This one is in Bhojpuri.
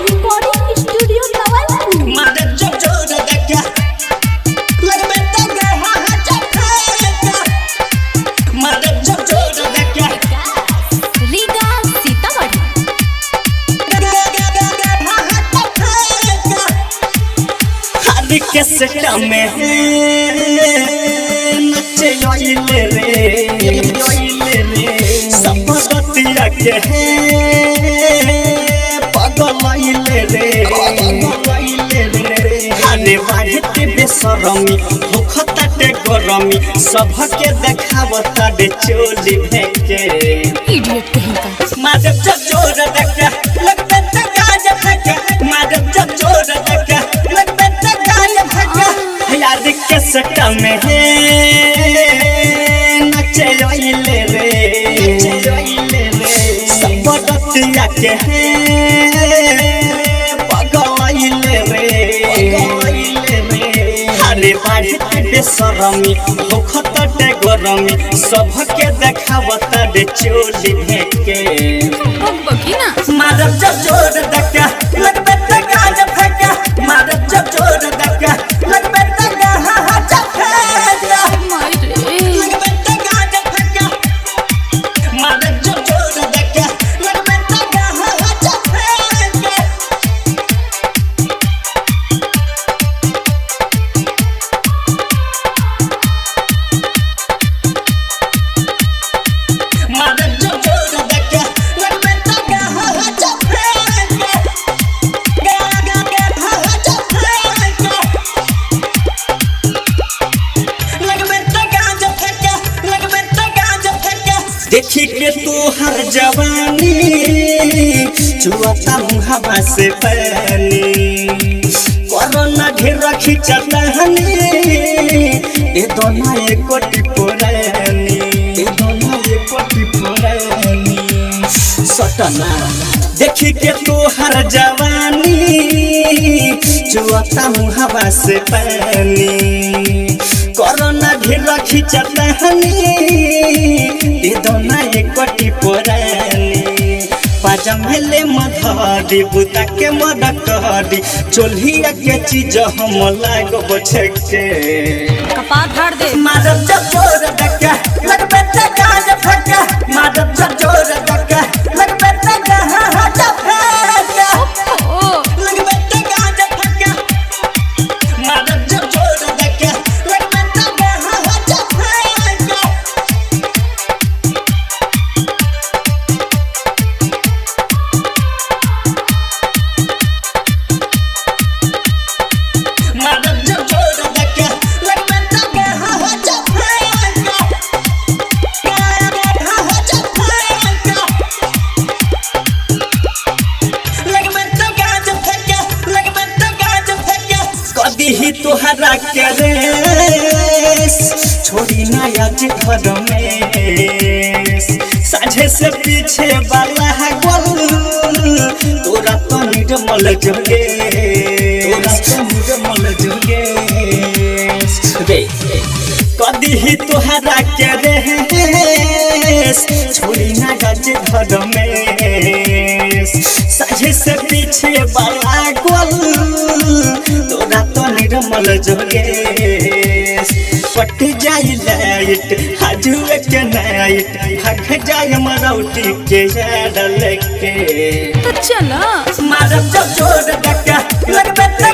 Recording studio Nawalpur. मारे जब जोर देखा लगबे तो गहा चफेका मारे जब जोर देखा रीगा सीतामढ़ी। हर के सेटा में नचे योइले रे सब बतिया के पगलइले रे अरे बाढ़ते बेसरमी भूखताटे गरमी सबके देखावता दे चोली भेके इडियट कहीं का। मारे जब जोर देखा लगबे त गाज फेंके मारे जब जोर देखा लगबे त गाज फेंके याद के सटा में नचे योइले रे सब बतिया के पगलइले रे अरे बाढ़ते बेसरमी भूखताटे गरमी सबके देखावता दे चोली भेके बकी ना। मारब जब जोर देखा लगबे त गाज फेंका मारब जब जोर देखा लगबे त गाहा चफेका लगबे त गाज फेंका मारब जब जोर देखा लगबे त गाहा चफेका मारब जब जोर देखा लगबे त गाहा चफेका गाहा चफेका लगबे त गाज फेंका लगबे त गाज फेंका देखी के तू हर जवानी चुआता मुहावा से पानी कोरोना ढेर रखी चटहनी ए दोना एक कोटी पुरानी ए दोना एक कोटी पुरानी सटना देखी के तू हर जवानी चुआता मुहावा से पानी कोरोना ढेर रखी चटहनी ए दोना एक कोटी पुरानी पाजमेले मधरी बुता के मदकरी चोलिया के चीज हम लागब छके कपार फाड़ दे। मारब जब जोर देखा लगबे त गाज फेंका मारब जब जोर देखा लगबे त गाहा चफेका लगबे त गाज फेंका मारब जब जोर देखा लगबे त गाहा चफेका मारब जब जोर देखा लगबे त गाहा चफेका गाहा चफेका लगबे त गाज फेंका लगबे त गाज फेंका कदी ही तोहरा के रेस छोड़ी ना आज घर में साझे से पीछे वाला है गोल तोरा तो निर्मल जोगे तोरा तो निर्मल जोगे रे कदी ही तोहरा के रेस छोड़ी ना आज घर में साझे से पीछे वाला गोल तोरा तो निर्मल जोगे पट जाई लाइट हाजुए के नाइट हक जाए मरौटी के याद लेके तो चला। मारब जब जोर देखा लगबे त